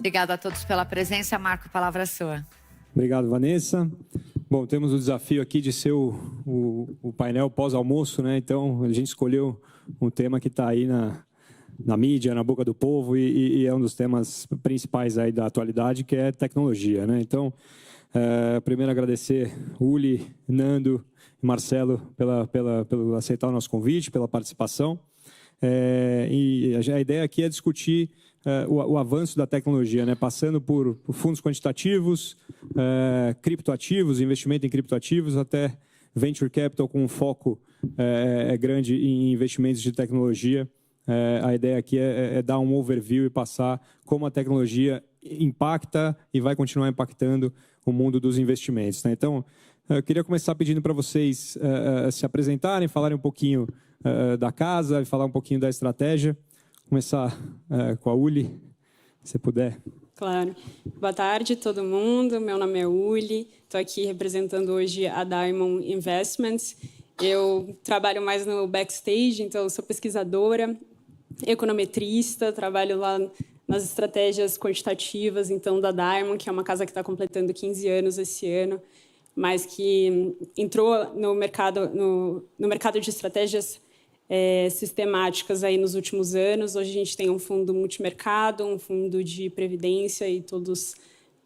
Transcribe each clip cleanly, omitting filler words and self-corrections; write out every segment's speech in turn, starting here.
Obrigada a todos pela presença. Marco, a palavra é sua. Obrigado, Vanessa. Bom, temos o desafio aqui de ser o painel pós-almoço, né? Então, a gente escolheu um tema que está aí na mídia, na boca do povo e é um dos temas principais aí da atualidade, que é tecnologia, né? Então, primeiro agradecer Uli, Nando e Marcelo pelo aceitar o nosso convite, pela participação. E a ideia aqui é discutir o avanço da tecnologia, né? Passando por fundos quantitativos, criptoativos, investimento em criptoativos, até venture capital com um foco grande em investimentos de tecnologia. A ideia aqui é dar um overview e passar como a tecnologia impacta e vai continuar impactando o mundo dos investimentos, né? Então, eu queria começar pedindo para vocês se apresentarem, falarem um pouquinho da casa e falar um pouquinho da estratégia. Começar com a Uli, se puder. Claro. Boa tarde, todo mundo. Meu nome é Uli. Estou aqui representando hoje a Diamond Investments. Eu trabalho mais no backstage, então sou pesquisadora, econometrista, trabalho lá nas estratégias quantitativas, então, da Diamond, que é uma casa que está completando 15 anos esse ano, mas que entrou no mercado de estratégias sistemáticas aí nos últimos anos. Hoje a gente tem um fundo multimercado, um fundo de previdência e todos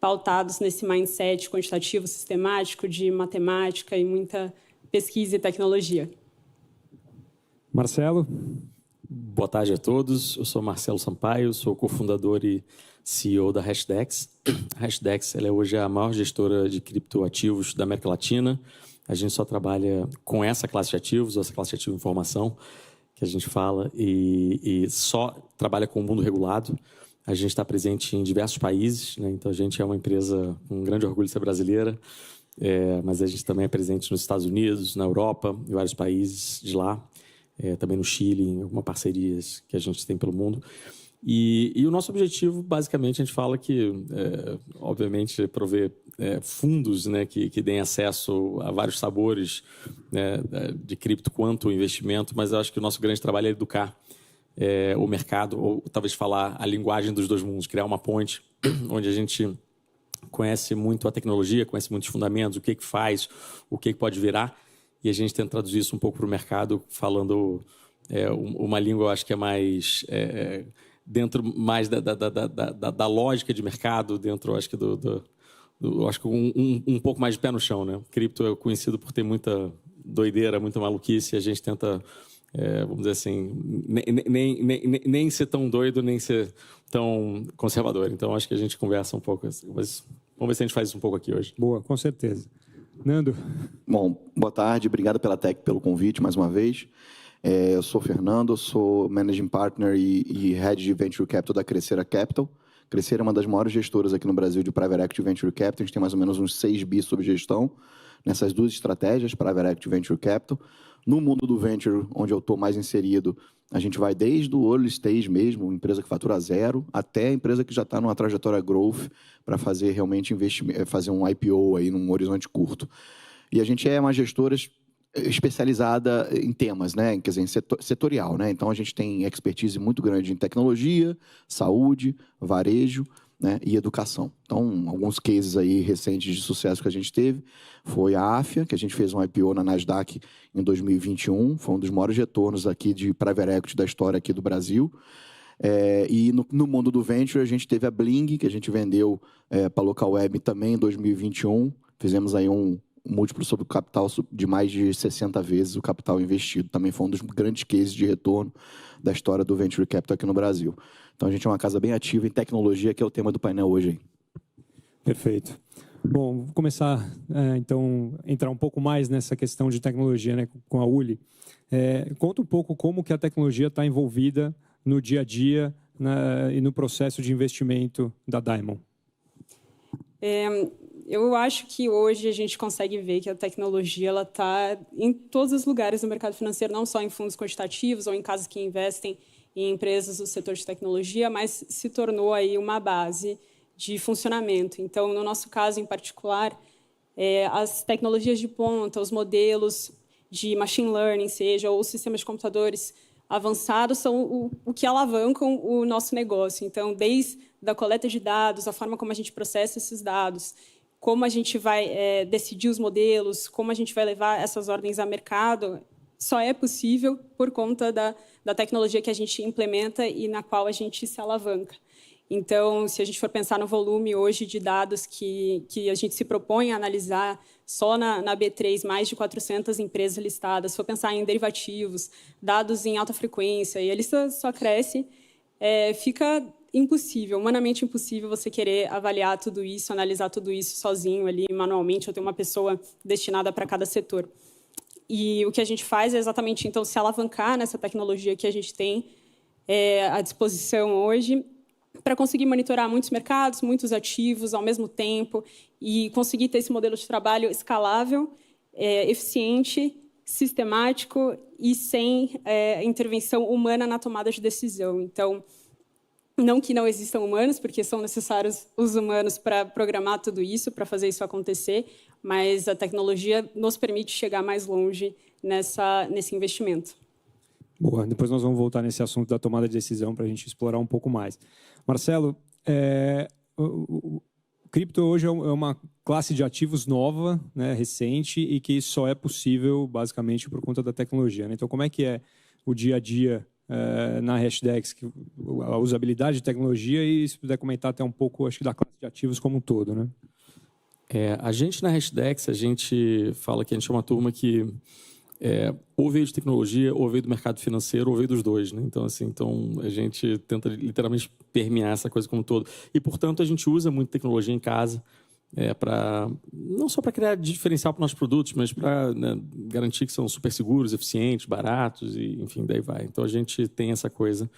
pautados nesse mindset quantitativo, sistemático, de matemática e muita pesquisa e tecnologia. Marcelo. Boa tarde a todos. Eu sou Marcelo Sampaio, sou cofundador e CEO da Hashdex. A Hashdex ela é hoje a maior gestora de criptoativos da América Latina. A gente só trabalha com essa classe de ativos, essa classe de ativo de informação que a gente fala, e só trabalha com o mundo regulado. A gente está presente em diversos países, né? Então a gente é uma empresa com um grande orgulho de ser brasileira, mas a gente também é presente nos Estados Unidos, na Europa, em vários países de lá, também no Chile, em algumas parcerias que a gente tem pelo mundo. E o nosso objetivo, basicamente, a gente fala que, obviamente, prover fundos, né, que deem acesso a vários sabores, né, de cripto quanto investimento, mas eu acho que o nosso grande trabalho é educar o mercado, ou talvez falar a linguagem dos dois mundos, criar uma ponte onde a gente conhece muito a tecnologia, conhece muitos fundamentos, o que faz, o que pode virar, e a gente tenta traduzir isso um pouco para o mercado, falando uma língua, eu acho que é mais... dentro mais da lógica de mercado, dentro, acho que, acho que um pouco mais de pé no chão, né? Cripto é conhecido por ter muita doideira, muita maluquice, e a gente tenta, vamos dizer assim, nem ser tão doido, nem ser tão conservador. Então, acho que a gente conversa um pouco, mas vamos ver se a gente faz isso um pouco aqui hoje. Boa, com certeza. Nando. Bom, boa tarde, obrigado pela Tech, pelo convite, mais uma vez. Eu sou Fernando, sou Managing Partner e Head de Venture Capital da Crescera Capital. Crescera é uma das maiores gestoras aqui no Brasil de Private Equity Venture Capital. A gente tem mais ou menos uns 6 bi sob gestão nessas duas estratégias, Private Equity Venture Capital. No mundo do Venture, onde eu estou mais inserido, a gente vai desde o early stage mesmo, empresa que fatura zero, até a empresa que já está numa trajetória growth para fazer realmente investimento, fazer um IPO aí num horizonte curto. E a gente é uma gestora especializada em temas, né? Quer dizer, setorial, né? Então a gente tem expertise muito grande em tecnologia, saúde, varejo, né? E educação. Então, alguns cases aí recentes de sucesso que a gente teve foi a Afya, que a gente fez um IPO na Nasdaq em 2021, foi um dos maiores retornos aqui de private equity da história aqui do Brasil. E no mundo do venture a gente teve a Bling, que a gente vendeu para a Local Web também em 2021. Fizemos aí um múltiplo sobre o capital de mais de 60 vezes o capital investido. Também foi um dos grandes cases de retorno da história do Venture Capital aqui no Brasil. Então, a gente é uma casa bem ativa em tecnologia, que é o tema do painel hoje aí. Perfeito. Bom, vou começar, então, entrar um pouco mais nessa questão de tecnologia, né, com a Uli. Conta um pouco como que a tecnologia está envolvida no dia a dia e no processo de investimento da Diamond. Eu acho que hoje a gente consegue ver que a tecnologia está em todos os lugares do mercado financeiro, não só em fundos quantitativos ou em casas que investem em empresas do setor de tecnologia, mas se tornou aí uma base de funcionamento. Então, no nosso caso em particular, as tecnologias de ponta, os modelos de machine learning, seja, ou sistemas de computadores avançados são o que alavancam o nosso negócio. Então, desde a coleta de dados, a forma como a gente processa esses dados, como a gente vai decidir os modelos, como a gente vai levar essas ordens a mercado, só é possível por conta da tecnologia que a gente implementa e na qual a gente se alavanca. Então, se a gente for pensar no volume hoje de dados que a gente se propõe a analisar, só na B3, mais de 400 empresas listadas, se for pensar em derivativos, dados em alta frequência, e a lista só cresce, fica impossível, humanamente impossível você querer avaliar tudo isso, analisar tudo isso sozinho ali, manualmente, ou ter uma pessoa destinada para cada setor. E o que a gente faz é exatamente, então, se alavancar nessa tecnologia que a gente tem à disposição hoje, para conseguir monitorar muitos mercados, muitos ativos ao mesmo tempo e conseguir ter esse modelo de trabalho escalável, eficiente, sistemático e sem intervenção humana na tomada de decisão. Então, não que não existam humanos, porque são necessários os humanos para programar tudo isso, para fazer isso acontecer, mas a tecnologia nos permite chegar mais longe nesse investimento. Boa, depois nós vamos voltar nesse assunto da tomada de decisão para a gente explorar um pouco mais. Marcelo, o cripto hoje é uma classe de ativos nova, né, recente, e que só é possível basicamente por conta da tecnologia, né? Então, como é que é o dia a dia na Hashdex, a usabilidade de tecnologia, e se puder comentar até um pouco, acho que da classe de ativos como um todo, né? A gente na Hashdex, a gente fala que a gente é uma turma que ou veio de tecnologia, ou veio do mercado financeiro, ou veio dos dois, né? Então, assim, a gente tenta literalmente permear essa coisa como um todo. E, portanto, a gente usa muito tecnologia em casa, não só para criar diferencial para os nossos produtos, mas para, né, garantir que são super seguros, eficientes, baratos, e, enfim, daí vai. Então, a gente tem essa coisa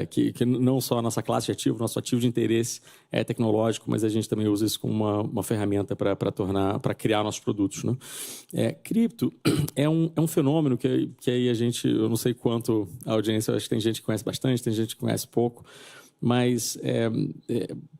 que não só a nossa classe de ativo, nosso ativo de interesse é tecnológico, mas a gente também usa isso como uma ferramenta para criar nossos produtos, né? Cripto é um fenômeno que aí eu não sei quanto a audiência, eu acho que tem gente que conhece bastante, tem gente que conhece pouco, mas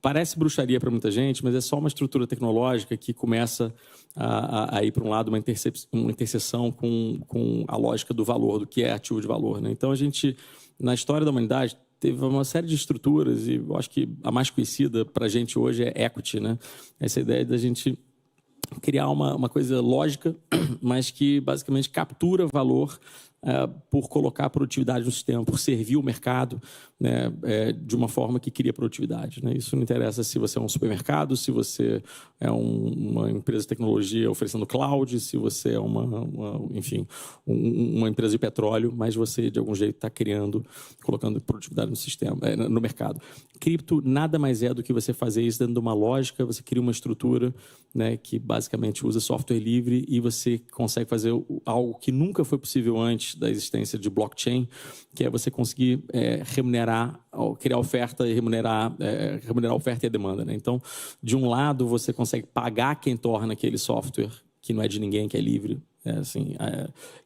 parece bruxaria para muita gente, mas é só uma estrutura tecnológica que começa a ir para um lado, uma interseção com a lógica do valor, do que é ativo de valor, né? Então, a gente, na história da humanidade, teve uma série de estruturas, e eu acho que a mais conhecida para a gente hoje é equity, né? Essa ideia da gente criar uma coisa lógica, mas que basicamente captura valor por colocar produtividade no sistema, por servir o mercado, né, de uma forma que cria produtividade, né? Isso não interessa se você é um supermercado, se você é uma empresa de tecnologia oferecendo cloud, se você é enfim, uma empresa de petróleo, mas você, de algum jeito, está colocando produtividade no sistema, no mercado. Cripto nada mais é do que você fazer isso dentro de uma lógica, você cria uma estrutura, né, que basicamente usa software livre e você consegue fazer algo que nunca foi possível antes da existência de blockchain, que é você conseguir criar oferta e remunerar a oferta e a demanda, né? Então, de um lado, você consegue pagar quem torna aquele software, que não é de ninguém, que é livre,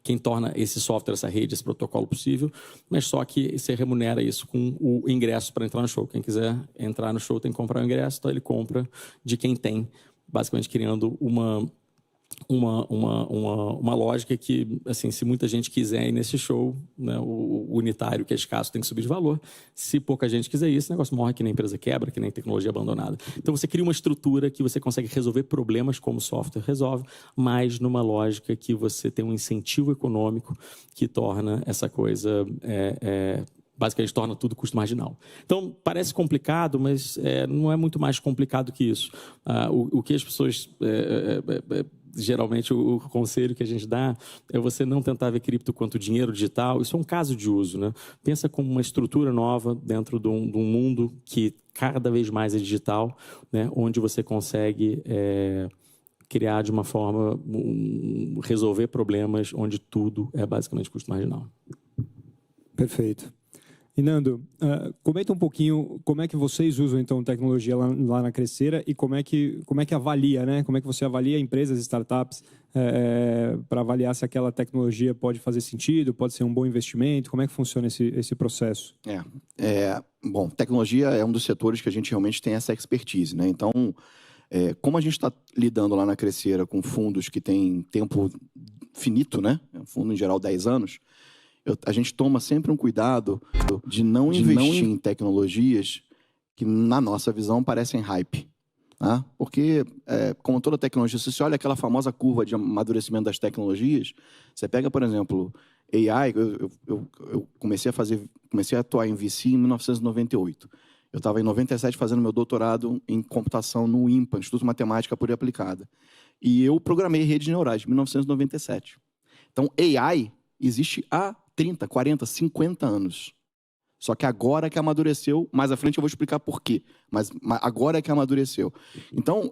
quem torna esse software, essa rede, esse protocolo possível, mas só que você remunera isso com o ingresso para entrar no show. Quem quiser entrar no show tem que comprar o ingresso, então ele compra de quem tem, basicamente criando uma lógica que, assim, se muita gente quiser ir nesse show, né, o unitário, que é escasso, tem que subir de valor. Se pouca gente quiser isso, o negócio morre, que nem empresa quebra, que nem tecnologia abandonada. Então, você cria uma estrutura que você consegue resolver problemas como o software resolve, mas numa lógica que você tem um incentivo econômico que torna essa coisa... basicamente torna tudo custo marginal. Então, parece complicado, mas não é muito mais complicado que isso. O que as pessoas... geralmente, o conselho que a gente dá é você não tentar ver cripto quanto dinheiro digital. Isso é um caso de uso, né? Pensa como uma estrutura nova dentro de um mundo que cada vez mais é digital, né? Onde você consegue... criar de uma forma, resolver problemas onde tudo é basicamente custo marginal. Perfeito. E, Nando, comenta um pouquinho como é que vocês usam, então, tecnologia lá na Crescera e como é que avalia, né? Como é que você avalia empresas, startups, para avaliar se aquela tecnologia pode fazer sentido, pode ser um bom investimento? Como é que funciona esse processo? Bom, tecnologia é um dos setores que a gente realmente tem essa expertise, né? Então, como a gente está lidando lá na Crescera com fundos que têm tempo finito, né? Fundo, em geral, 10 anos, a gente toma sempre um cuidado de não investir em tecnologias que, na nossa visão, parecem hype. Tá? Porque, como toda tecnologia, se você olha aquela famosa curva de amadurecimento das tecnologias, você pega, por exemplo, AI, eu comecei a atuar em VC em 1998. Eu estava em 97 fazendo meu doutorado em computação no IMPA, Instituto de Matemática Pura e Aplicada. E eu programei redes neurais em 1997. Então, AI existe há 30, 40, 50 anos. Só que agora que amadureceu, mais à frente eu vou explicar por quê, mas agora é que amadureceu. Então,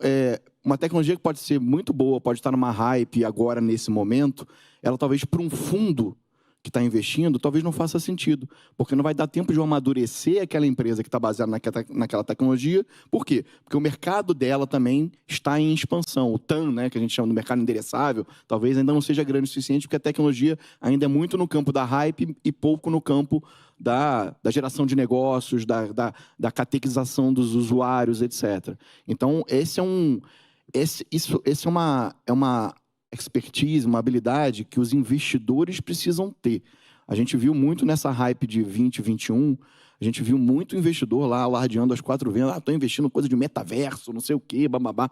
uma tecnologia que pode ser muito boa, pode estar numa hype agora, nesse momento, ela talvez para um fundo que está investindo, talvez não faça sentido, porque não vai dar tempo de amadurecer aquela empresa que está baseada naquela tecnologia. Por quê? Porque o mercado dela também está em expansão. O TAM, né, que a gente chama do mercado endereçável, talvez ainda não seja grande o suficiente, porque a tecnologia ainda é muito no campo da hype e pouco no campo da geração de negócios, da catequização dos usuários, etc. Então, esse é uma expertise, uma habilidade que os investidores precisam ter. A gente viu muito nessa hype de 2021, a gente viu muito investidor lá alardeando as quatro vendas, estou investindo em coisa de metaverso, não sei o quê, bababá.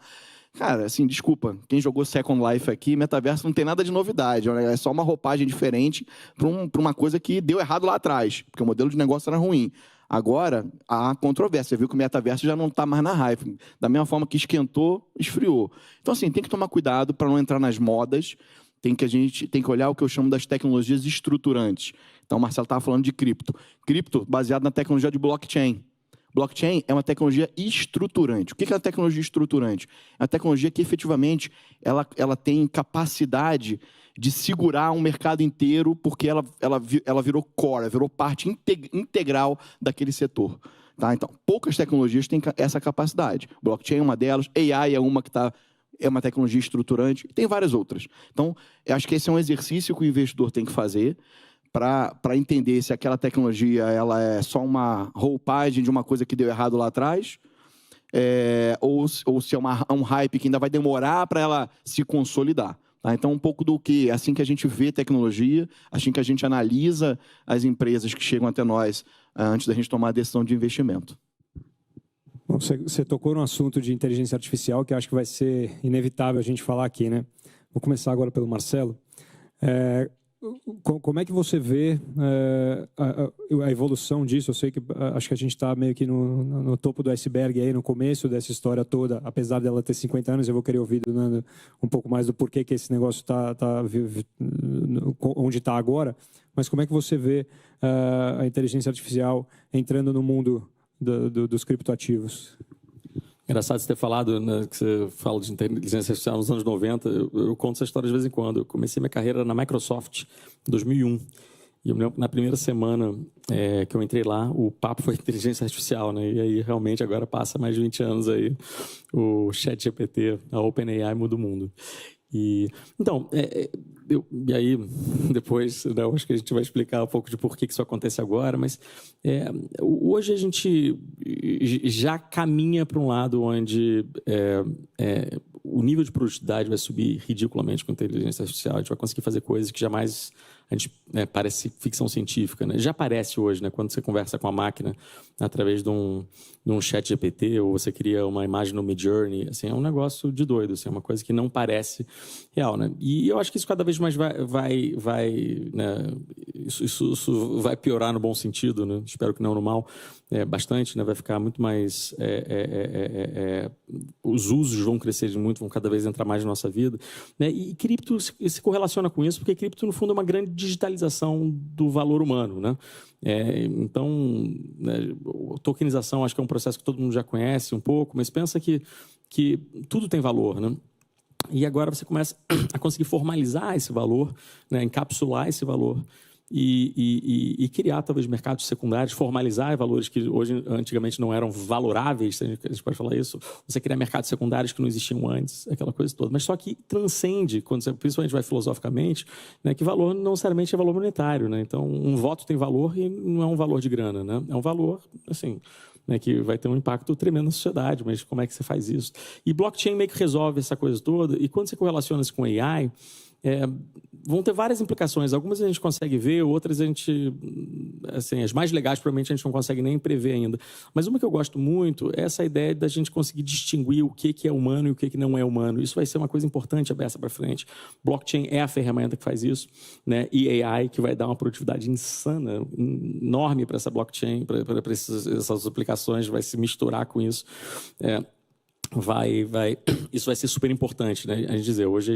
Cara, assim, desculpa, quem jogou Second Life aqui, metaverso não tem nada de novidade, é só uma roupagem diferente para uma coisa que deu errado lá atrás, porque o modelo de negócio era ruim. Agora, há controvérsia. Você viu que o metaverso já não está mais na hype. Da mesma forma que esquentou, esfriou. Então, assim, tem que tomar cuidado para não entrar nas modas. A gente tem que olhar o que eu chamo das tecnologias estruturantes. Então, o Marcelo estava falando de cripto. Cripto baseado na tecnologia de blockchain. Blockchain é uma tecnologia estruturante. O que é a tecnologia estruturante? É uma tecnologia que, efetivamente, ela tem capacidade de segurar um mercado inteiro, porque ela virou core, virou parte integral daquele setor. Tá? Então, poucas tecnologias têm essa capacidade. Blockchain é uma delas, AI é uma que é uma tecnologia estruturante, e tem várias outras. Então, eu acho que esse é um exercício que o investidor tem que fazer para entender se aquela tecnologia ela é só uma roupagem de uma coisa que deu errado lá atrás, ou se é um hype que ainda vai demorar para ela se consolidar. Tá? Então, um pouco do que, assim que a gente vê tecnologia, assim que a gente analisa as empresas que chegam até nós antes da gente tomar a decisão de investimento. Bom, você tocou no assunto de inteligência artificial, que eu acho que vai ser inevitável a gente falar aqui, né? Vou começar agora pelo Marcelo. Como é que você vê a evolução disso? Eu sei que acho que a gente está meio que no topo do iceberg, aí, no começo dessa história toda, apesar dela ter 50 anos, eu vou querer ouvir do Nando um pouco mais do porquê que esse negócio está onde está agora, mas como é que você vê a inteligência artificial entrando no mundo dos criptoativos? Engraçado você ter falado, né, que você fala de inteligência artificial nos anos 90. Eu conto essa história de vez em quando. Eu comecei minha carreira na Microsoft em 2001. E eu me lembro que na primeira semana que eu entrei lá, o papo foi inteligência artificial, né? E aí, realmente, agora passa mais de 20 anos aí, o ChatGPT, a OpenAI muda o mundo. Então, e aí, depois, né, acho que a gente vai explicar um pouco de por que isso acontece agora, mas hoje a gente já caminha para um lado onde o nível de produtividade vai subir ridiculamente com a inteligência artificial. A gente vai conseguir fazer coisas que jamais a gente parece ficção científica, né? Já aparece hoje, né? Quando você conversa com a máquina através de um chat GPT, ou você cria uma imagem no Midjourney, assim, é um negócio de doido, assim, é uma coisa que não parece real, né? E eu acho que isso cada vez mais vai né? Isso vai piorar no bom sentido, né? Espero que não no mal, bastante, né? Vai ficar muito mais os usos vão crescer muito, vão cada vez entrar mais na nossa vida, né? E cripto se correlaciona com isso, porque cripto no fundo é uma grande digitalização do valor humano, né? Então, né, tokenização acho que é um processo que todo mundo já conhece um pouco, mas pensa que tudo tem valor, né? E agora você começa a conseguir formalizar esse valor, né, encapsular esse valor e criar talvez mercados secundários, formalizar valores que antigamente não eram valoráveis, a gente pode falar isso. Você criar mercados secundários que não existiam antes, aquela coisa toda. Mas só que transcende, quando você principalmente vai filosoficamente, né, que valor não necessariamente é valor monetário, né? Então, um voto tem valor e não é um valor de grana, né? É um valor, assim, né, que vai ter um impacto tremendo na sociedade, mas como é que você faz isso? E blockchain meio que resolve essa coisa toda, e quando você correlaciona isso com AI, vão ter várias implicações. Algumas a gente consegue ver, outras a gente... Assim, as mais legais, provavelmente, a gente não consegue nem prever ainda. Mas uma que eu gosto muito é essa ideia da gente conseguir distinguir o que é humano e o que não é humano. Isso vai ser uma coisa importante aberta para frente. Blockchain é a ferramenta que faz isso, né? E AI, que vai dar uma produtividade insana, enorme para essa blockchain, para essas aplicações, vai se misturar com isso. Isso vai ser super importante, né? A gente dizer, hoje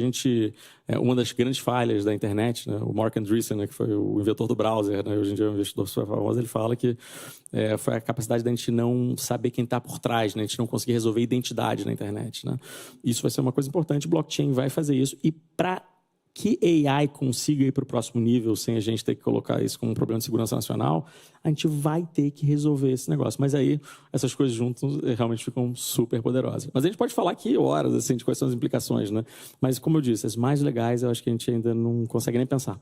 uma das grandes falhas da internet, né? O Mark Andreessen, né, que foi o inventor do browser, né? Hoje em dia é um investidor super famoso, ele fala que foi a capacidade da gente não saber quem está por trás, né? A gente não conseguir resolver identidade na internet, né? Isso vai ser uma coisa importante, o blockchain vai fazer isso, e para que AI consiga ir para o próximo nível sem a gente ter que colocar isso como um problema de segurança nacional, a gente vai ter que resolver esse negócio. Mas aí, essas coisas juntas realmente ficam super poderosas. Mas a gente pode falar aqui horas assim, de quais são as implicações, né? Mas, como eu disse, as mais legais eu acho que a gente ainda não consegue nem pensar.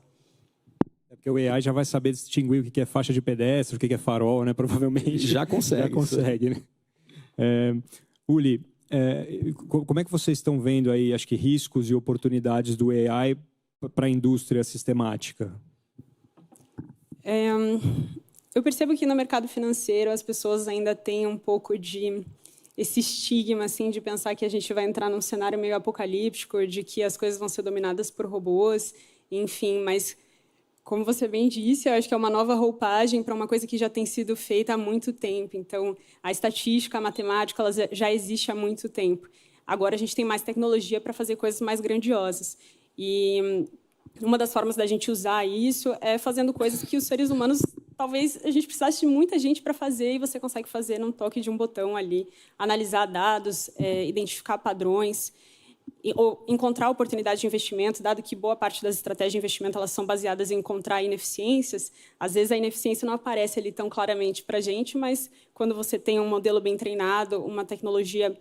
Porque o AI já vai saber distinguir o que é faixa de pedestre, o que é farol, né? Provavelmente. Já consegue. Já consegue, né? Uli, como é que vocês estão vendo aí, acho que riscos e oportunidades do AI para a indústria sistemática? Eu percebo que no mercado financeiro as pessoas ainda têm um pouco de esse estigma assim, de pensar que a gente vai entrar num cenário meio apocalíptico, de que as coisas vão ser dominadas por robôs, enfim, mas... Como você bem disse, eu acho que é uma nova roupagem para uma coisa que já tem sido feita há muito tempo. Então, a estatística, a matemática, ela já existe há muito tempo. Agora, a gente tem mais tecnologia para fazer coisas mais grandiosas. E uma das formas da gente usar isso é fazendo coisas que os seres humanos, talvez a gente precisasse de muita gente para fazer, e você consegue fazer num toque de um botão ali, analisar dados, identificar padrões, ou encontrar oportunidade de investimento, dado que boa parte das estratégias de investimento elas são baseadas em encontrar ineficiências. Às vezes a ineficiência não aparece ali tão claramente para a gente, mas quando você tem um modelo bem treinado, uma tecnologia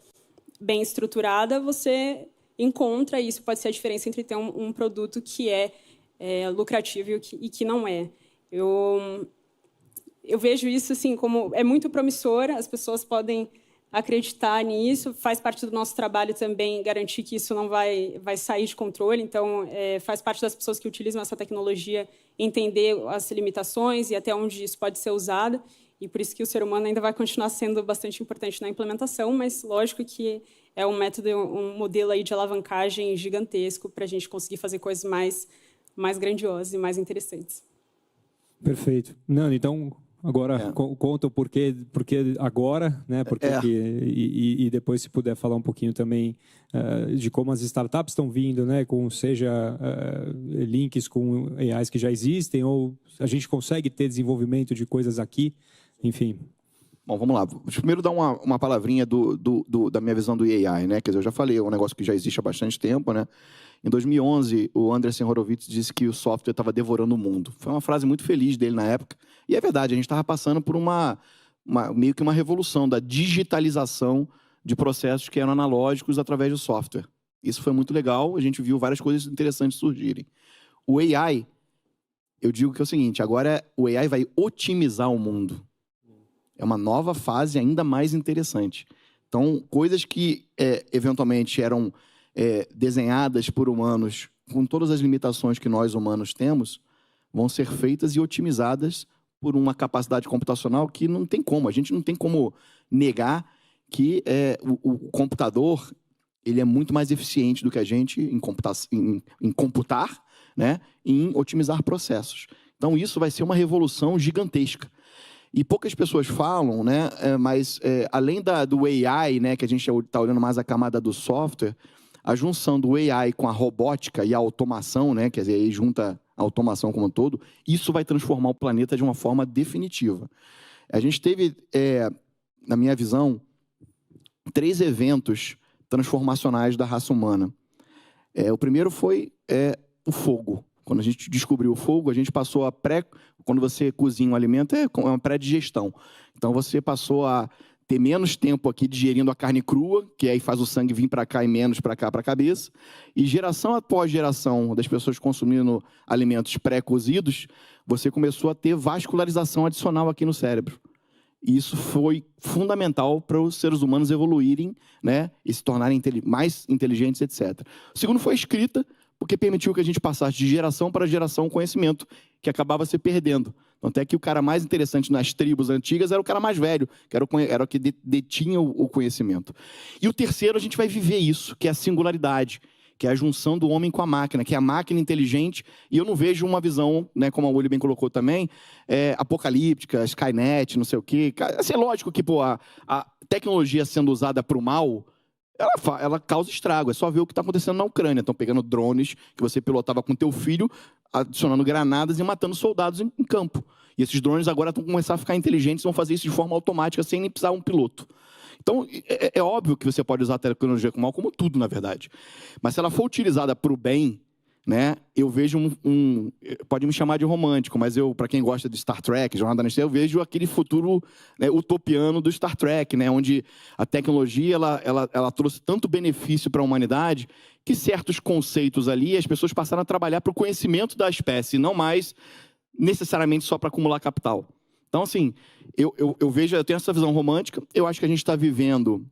bem estruturada, você encontra, e isso pode ser a diferença entre ter um produto que é lucrativo e que não é. Eu vejo isso assim como é muito promissor, as pessoas podem acreditar nisso, faz parte do nosso trabalho também garantir que isso não vai sair de controle, então faz parte das pessoas que utilizam essa tecnologia entender as limitações e até onde isso pode ser usado, e por isso que o ser humano ainda vai continuar sendo bastante importante na implementação, mas lógico que é um método, um modelo aí de alavancagem gigantesco para a gente conseguir fazer coisas mais grandiosas e mais interessantes. Perfeito. Nando, então... Agora, conta o porquê agora, né? E depois, se puder falar um pouquinho também de como as startups estão vindo, né? Seja links com AIs que já existem, ou a gente consegue ter desenvolvimento de coisas aqui, enfim. Bom, vamos lá. Deixa eu primeiro dar uma palavrinha da minha visão do AI, né? Quer dizer, eu já falei, é um negócio que já existe há bastante tempo, né? Em 2011, o Andreessen Horowitz disse que o software estava devorando o mundo. Foi uma frase muito feliz dele na época. E é verdade, a gente estava passando por meio que uma revolução da digitalização de processos que eram analógicos através do software. Isso foi muito legal, a gente viu várias coisas interessantes surgirem. O AI, eu digo que é o seguinte, agora o AI vai otimizar o mundo. É uma nova fase ainda mais interessante. Então, coisas que eventualmente eram desenhadas por humanos, com todas as limitações que nós humanos temos, vão ser feitas e otimizadas por uma capacidade computacional que não tem como. A gente não tem como negar que o computador ele é muito mais eficiente do que a gente em computar, né, e em otimizar processos. Então, isso vai ser uma revolução gigantesca. E poucas pessoas falam, né, mas além do AI, né, que a gente está olhando mais a camada do software, a junção do AI com a robótica e a automação, né, quer dizer, aí junta a automação como um todo, isso vai transformar o planeta de uma forma definitiva. A gente teve, na minha visão, 3 eventos transformacionais da raça humana. O primeiro foi o fogo. Quando a gente descobriu o fogo, a gente passou quando você cozinha um alimento, é uma pré-digestão. Então, você passou a ter menos tempo aqui digerindo a carne crua, que aí faz o sangue vir para cá e menos para cá, para a cabeça. E geração após geração das pessoas consumindo alimentos pré-cozidos, você começou a ter vascularização adicional aqui no cérebro. E isso foi fundamental para os seres humanos evoluírem, né, e se tornarem mais inteligentes, etc. O segundo foi a escrita, porque permitiu que a gente passasse de geração para geração conhecimento, que acabava se perdendo. Tanto é que o cara mais interessante nas tribos antigas era o cara mais velho, que era o que detinha o conhecimento. E o terceiro, a gente vai viver isso, que é a singularidade, que é a junção do homem com a máquina, que é a máquina inteligente, e eu não vejo uma visão, né, como a Uli bem colocou também, apocalíptica, Skynet, não sei o quê. Assim, é lógico que a tecnologia sendo usada para o mal, ela causa estrago. É só ver o que está acontecendo na Ucrânia. Estão pegando drones que você pilotava com teu filho, adicionando granadas e matando soldados em campo. E esses drones agora vão começar a ficar inteligentes, vão fazer isso de forma automática, sem nem precisar um piloto. Então, é óbvio que você pode usar a tecnologia com mal, como tudo, na verdade. Mas se ela for utilizada para o bem, né, eu vejo pode me chamar de romântico, mas para quem gosta de Star Trek, Jornada nas Estrelas, eu vejo aquele futuro, né, utopiano do Star Trek, né, onde a tecnologia ela trouxe tanto benefício para a humanidade que certos conceitos ali as pessoas passaram a trabalhar para o conhecimento da espécie, não mais necessariamente só para acumular capital. Então, assim, eu tenho essa visão romântica, eu acho que a gente está vivendo,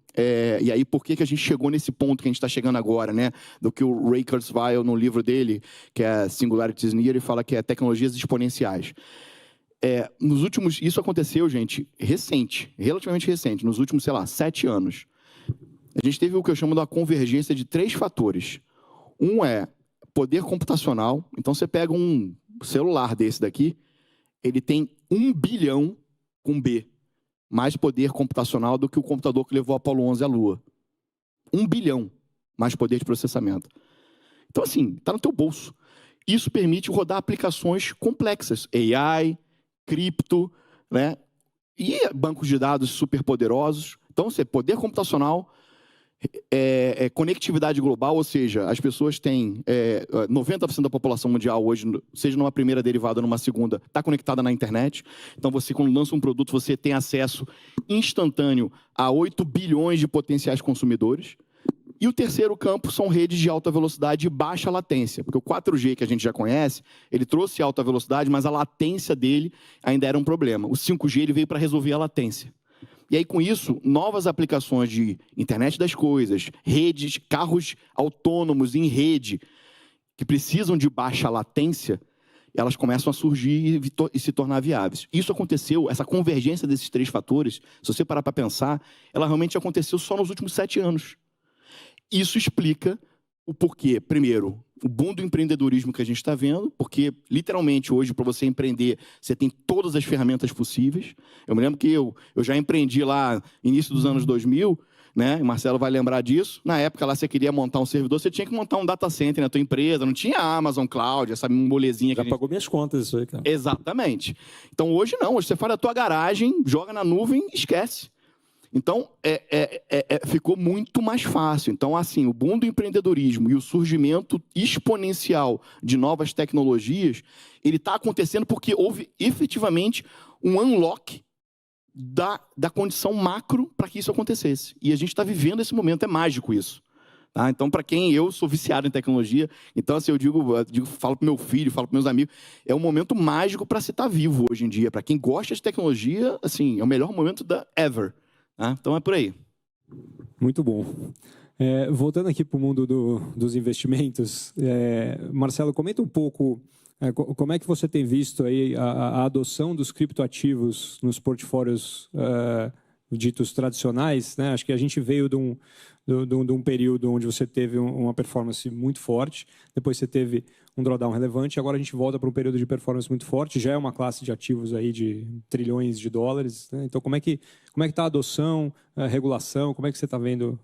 e aí por que a gente chegou nesse ponto que a gente está chegando agora, né? Do que o Ray Kurzweil, no livro dele, que é Singularities Near, ele fala que é tecnologias exponenciais. Isso aconteceu, gente, relativamente recente, nos últimos, 7 anos. A gente teve o que eu chamo da convergência de 3 fatores. Um é poder computacional, então você pega um celular desse daqui, ele tem 1 bilhão, com B, mais poder computacional do que o computador que levou o Apollo 11 à Lua. 1 bilhão mais poder de processamento. Então, assim, está no teu bolso. Isso permite rodar aplicações complexas. AI, cripto, né? E bancos de dados superpoderosos. Então, poder computacional, conectividade global, ou seja, as pessoas têm 90% da população mundial hoje, seja numa primeira derivada ou numa segunda, está conectada na internet. Então, você, quando lança um produto, você tem acesso instantâneo a 8 bilhões de potenciais consumidores. E o terceiro campo são redes de alta velocidade e baixa latência, porque o 4G, que a gente já conhece, ele trouxe alta velocidade, mas a latência dele ainda era um problema. O 5G ele veio para resolver a latência. E aí, com isso, novas aplicações de internet das coisas, redes, carros autônomos em rede, que precisam de baixa latência, elas começam a surgir e se tornar viáveis. Isso aconteceu, essa convergência desses 3 fatores, se você parar para pensar, ela realmente aconteceu só nos últimos 7 anos. Isso explica o porquê. Primeiro, o boom do empreendedorismo que a gente está vendo, porque, literalmente, hoje, para você empreender, você tem todas as ferramentas possíveis. Eu me lembro que eu já empreendi lá, início dos anos 2000, né? O Marcelo vai lembrar disso. Na época, lá, você queria montar um servidor, você tinha que montar um data center na tua empresa, não tinha a Amazon Cloud, essa molezinha. Já pagou minhas contas isso aí, cara. Exatamente. Então, hoje não. Hoje você faz da tua garagem, joga na nuvem e esquece. Então, ficou muito mais fácil. Então, assim, o boom do empreendedorismo e o surgimento exponencial de novas tecnologias, ele está acontecendo porque houve efetivamente um unlock da condição macro para que isso acontecesse. E a gente está vivendo esse momento, é mágico isso. Tá? Então, para quem eu sou viciado em tecnologia, então, assim, eu falo para meu filho, falo para meus amigos, é um momento mágico para se estar vivo hoje em dia. Para quem gosta de tecnologia, assim, é o melhor momento da ever. Então é por aí. Muito bom. Voltando aqui para o mundo dos investimentos, Marcelo, comenta um pouco como é que você tem visto aí a adoção dos criptoativos nos portfólios ditos tradicionais, né? Acho que a gente veio de um período onde você teve uma performance muito forte, depois você teve um drawdown relevante, agora a gente volta para um período de performance muito forte, já é uma classe de ativos aí de trilhões de dólares, né? Então como é que está a adoção, a regulação, como é que você está vendo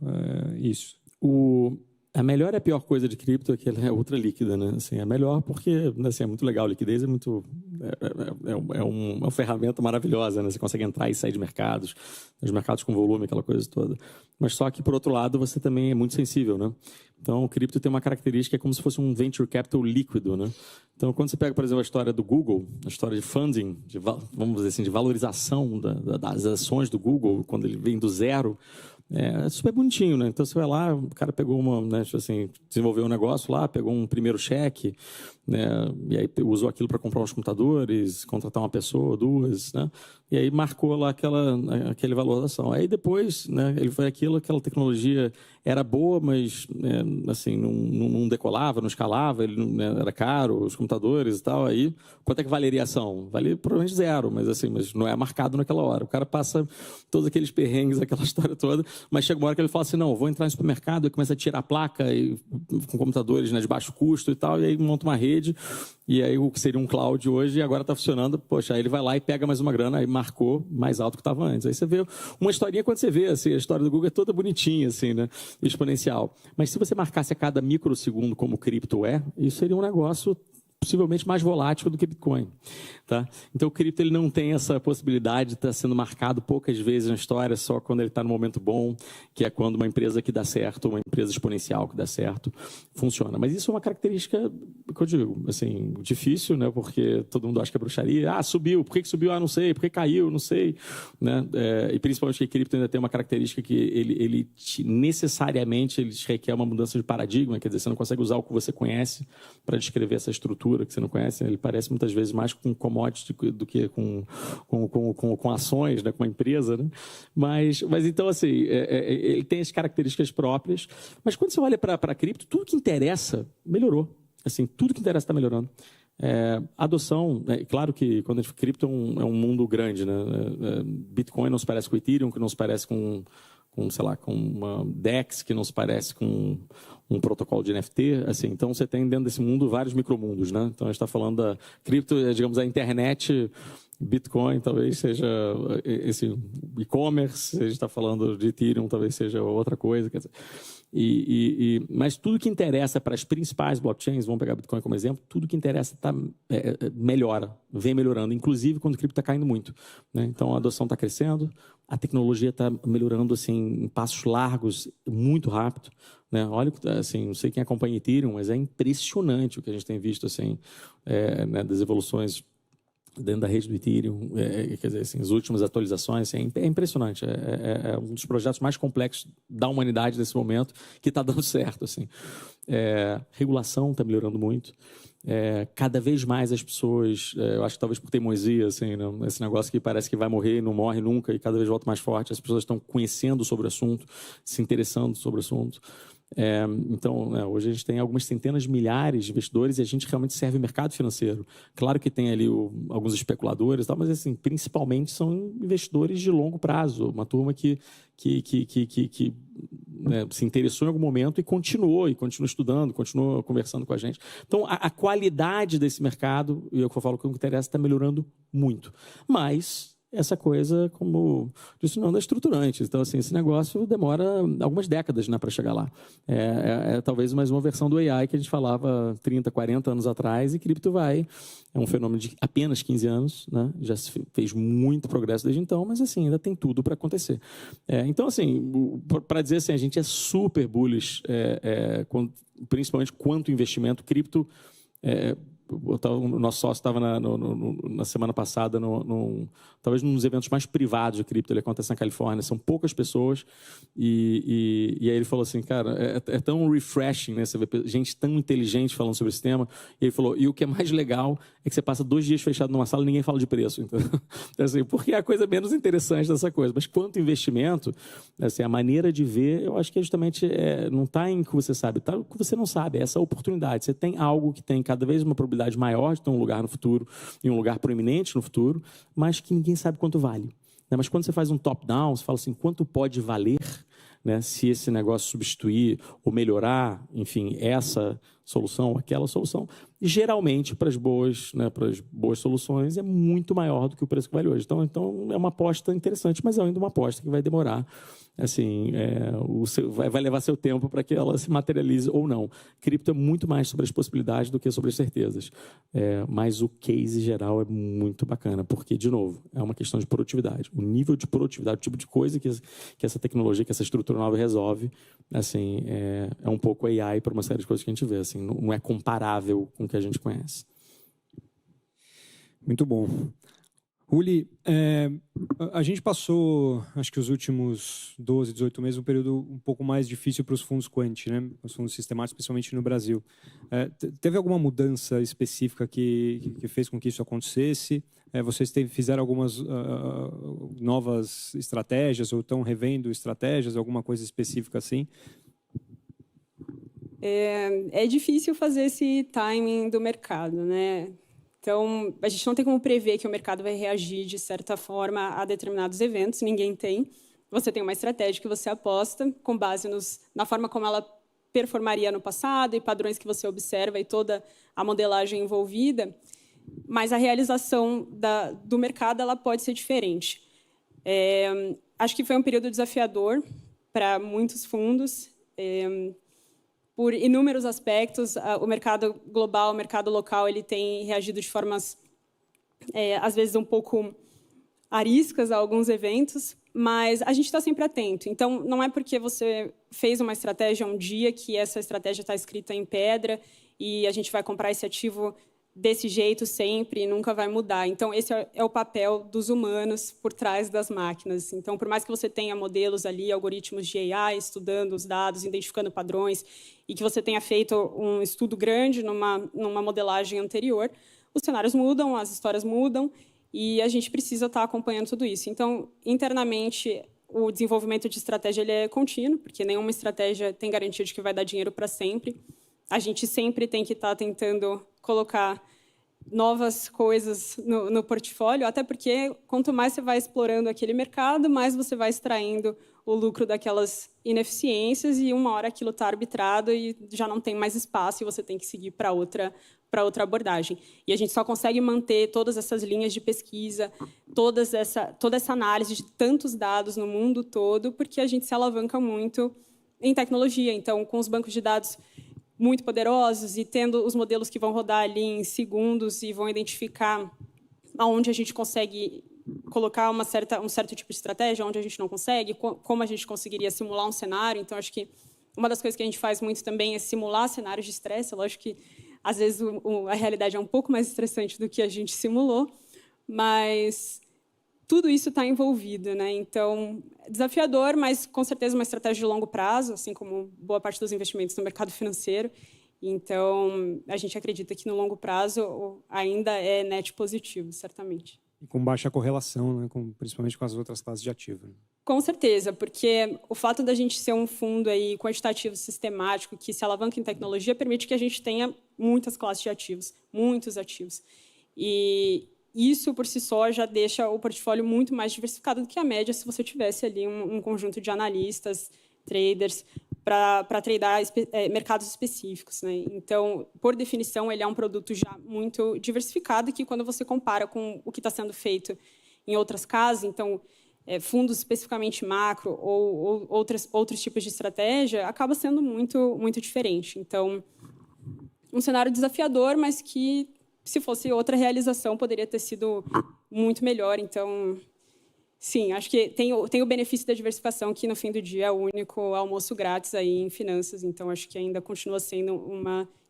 isso? A melhor e a pior coisa de cripto é que ela é ultra líquida, né? Assim, é melhor porque, assim, é muito legal, a liquidez é muito uma ferramenta maravilhosa, né? Você consegue entrar e sair de mercados, os mercados com volume, aquela coisa toda. Mas só que, por outro lado, você também é muito sensível, né? Então, o cripto tem uma característica, é como se fosse um venture capital líquido, né? Então, quando você pega, por exemplo, a história do Google, a história de funding, vamos dizer assim, de valorização das ações do Google, quando ele vem do zero, é super bonitinho, né? Então, você vai lá, o cara pegou né, tipo assim, desenvolveu um negócio lá, pegou um primeiro cheque, né? E aí usou aquilo para comprar uns computadores, contratar uma pessoa, 2, né? E aí marcou lá aquele valor da ação. Aí depois, né, ele foi aquela tecnologia era boa, mas assim, não decolava, não escalava, ele era caro, os computadores e tal. Aí, quanto é que valeria a ação? Vale provavelmente zero, mas não é marcado naquela hora. O cara passa todos aqueles perrengues, aquela história toda, mas chega uma hora que ele fala assim, não, vou entrar no supermercado e começa a tirar a placa com computadores, né, de baixo custo e tal, e aí monta uma rede, e aí o que seria um cloud hoje, e agora está funcionando, poxa, aí ele vai lá e pega mais uma grana, aí marcou mais alto que estava antes. Aí você vê uma historinha, quando você vê, assim, a história do Google é toda bonitinha, assim, né, exponencial. Mas se você marcasse a cada microsegundo como o cripto isso seria um negócio possivelmente mais volátil do que Bitcoin. Tá? Então, o cripto ele não tem essa possibilidade de estar sendo marcado poucas vezes na história, só quando ele está no momento bom, que é quando uma empresa que dá certo, uma empresa exponencial que dá certo, funciona. Mas isso é uma característica, que eu digo, assim, difícil, né? Porque todo mundo acha que é bruxaria. Ah, subiu. Por que subiu? Ah, não sei. Por que caiu? Não sei. Né? E principalmente que o cripto ainda tem uma característica que ele necessariamente ele requer uma mudança de paradigma, quer dizer, você não consegue usar o que você conhece para descrever essa estrutura que você não conhece. Ele parece muitas vezes mais com commodity do que com ações, né, com uma empresa, né? Mas então, assim, ele tem as características próprias, mas quando você olha para a cripto, tudo que interessa melhorou. Assim, tudo que interessa está melhorando. Adoção, claro que quando a gente cripto é um mundo grande, né? Bitcoin não se parece com Ethereum, que não se parece com sei lá, com uma DEX, que não se parece com um protocolo de NFT, assim, então você tem dentro desse mundo vários micromundos, né? Então a gente está falando da cripto, digamos, a internet, Bitcoin talvez seja esse e-commerce, a gente está falando de Ethereum, talvez seja outra coisa, quer dizer, mas tudo que interessa para as principais blockchains, vamos pegar Bitcoin como exemplo, tudo que interessa melhora, vem melhorando, inclusive quando o cripto está caindo muito, né? Então a adoção está crescendo, a tecnologia está melhorando assim, em passos largos, muito rápido, né? Olha, assim, não sei quem acompanha Ethereum, mas é impressionante o que a gente tem visto assim, né, das evoluções dentro da rede do Ethereum, quer dizer, assim, as últimas atualizações, assim, é impressionante. É um dos projetos mais complexos da humanidade nesse momento, que está dando certo. Assim. Regulação está melhorando muito. Cada vez mais as pessoas, eu acho que talvez por teimosia, assim, né? Esse negócio que parece que vai morrer e não morre nunca, e cada vez volta mais forte, as pessoas estão conhecendo sobre o assunto, se interessando sobre o assunto. Então, hoje a gente tem algumas centenas de milhares de investidores e a gente realmente serve o mercado financeiro. Claro que tem ali alguns especuladores, tal, mas assim, principalmente são investidores de longo prazo, uma turma que né, se interessou em algum momento e continua estudando, continua conversando com a gente. Então, a qualidade desse mercado, e eu falo que o que interessa, está melhorando muito. Mas essa coisa, como disse, não é estruturante. Então, assim, esse negócio demora algumas décadas, né, para chegar lá. Talvez mais uma versão do AI que a gente falava 30, 40 anos atrás, e cripto é um fenômeno de apenas 15 anos, né? Já se fez muito progresso desde então, mas assim, ainda tem tudo para acontecer. Então, assim, para dizer assim, a gente é super bullish, principalmente quanto investimento. Cripto, o nosso sócio estava na semana passada, talvez num dos eventos mais privados de cripto, ele acontece na Califórnia, são poucas pessoas, e aí ele falou assim, cara, é tão refreshing, né? Você vê gente tão inteligente falando sobre esse tema, e ele falou, e o que é mais legal é que você passa 2 dias fechado numa sala e ninguém fala de preço, então, assim, porque é a coisa menos interessante dessa coisa, mas quanto investimento, assim, a maneira de ver, eu acho que justamente não está em o que você sabe, está o que você não sabe, é essa oportunidade, você tem algo que tem cada vez uma probabilidade maior de ter um lugar no futuro, e um lugar proeminente no futuro, mas que ninguém sabe quanto vale. Né? Mas quando você faz um top-down, você fala assim, quanto pode valer, né, se esse negócio substituir ou melhorar, enfim, essa solução, aquela solução, geralmente para as boas soluções é muito maior do que o preço que vale hoje. Então é uma aposta interessante, mas é ainda uma aposta que vai demorar, assim, vai levar seu tempo para que ela se materialize ou não. Cripto é muito mais sobre as possibilidades do que sobre as certezas, mas o case geral é muito bacana, porque, de novo, é uma questão de produtividade. O nível de produtividade, o tipo de coisa que essa tecnologia, que essa estrutura nova resolve, assim, é um pouco AI para uma série de coisas que a gente vê, assim, não é comparável com o que a gente conhece. Muito bom. Uli, a gente passou, acho que os últimos 12, 18 meses, um período um pouco mais difícil para os fundos quant, né? Os fundos sistemáticos, especialmente no Brasil. Teve alguma mudança específica que fez com que isso acontecesse? Vocês fizeram algumas novas estratégias ou estão revendo estratégias, alguma coisa específica assim? É difícil fazer esse timing do mercado, né? Então, a gente não tem como prever que o mercado vai reagir de certa forma a determinados eventos, ninguém tem. Você tem uma estratégia que você aposta com base na forma como ela performaria no passado e padrões que você observa e toda a modelagem envolvida, mas a realização do mercado ela pode ser diferente. Acho que foi um período desafiador para muitos fundos, por inúmeros aspectos. O mercado global, o mercado local, ele tem reagido de formas, às vezes, um pouco ariscas a alguns eventos, mas a gente está sempre atento. Então, não é porque você fez uma estratégia um dia que essa estratégia está escrita em pedra e a gente vai comprar esse ativo desse jeito sempre e nunca vai mudar. Então, esse é o papel dos humanos por trás das máquinas. Então, por mais que você tenha modelos ali, algoritmos de AI, estudando os dados, identificando padrões, e que você tenha feito um estudo grande numa modelagem anterior, os cenários mudam, as histórias mudam, e a gente precisa estar acompanhando tudo isso. Então, internamente, o desenvolvimento de estratégia ele é contínuo, porque nenhuma estratégia tem garantia de que vai dar dinheiro para sempre. A gente sempre tem que estar tentando colocar novas coisas no portfólio, até porque quanto mais você vai explorando aquele mercado, mais você vai extraindo o lucro daquelas ineficiências e uma hora aquilo está arbitrado e já não tem mais espaço e você tem que seguir para outra abordagem. E a gente só consegue manter todas essas linhas de pesquisa, toda essa análise de tantos dados no mundo todo, porque a gente se alavanca muito em tecnologia. Então, com os bancos de dados muito poderosos e tendo os modelos que vão rodar ali em segundos e vão identificar aonde a gente consegue colocar um certo tipo de estratégia, onde a gente não consegue, como a gente conseguiria simular um cenário. Então, acho que uma das coisas que a gente faz muito também é simular cenários de estresse. Lógico que, às vezes, a realidade é um pouco mais estressante do que a gente simulou, mas tudo isso está envolvido, né? Então, desafiador, mas com certeza uma estratégia de longo prazo, assim como boa parte dos investimentos no mercado financeiro. Então, a gente acredita que no longo prazo ainda é net positivo, certamente. E com baixa correlação, né? Principalmente com as outras classes de ativo. Né? Com certeza, porque o fato da gente ser um fundo aí quantitativo sistemático que se alavanca em tecnologia permite que a gente tenha muitas classes de ativos, muitos ativos. E isso, por si só, já deixa o portfólio muito mais diversificado do que a média se você tivesse ali um conjunto de analistas, traders, para tradar mercados específicos, né? Então, por definição, ele é um produto já muito diversificado que, quando você compara com o que está sendo feito em outras casas, então, fundos especificamente macro ou outros tipos de estratégia, acaba sendo muito, muito diferente. Então, um cenário desafiador, mas que, se fosse outra realização, poderia ter sido muito melhor. Então, sim, acho que tem o benefício da diversificação, que no fim do dia é o único almoço grátis aí em finanças. Então, acho que ainda continua sendo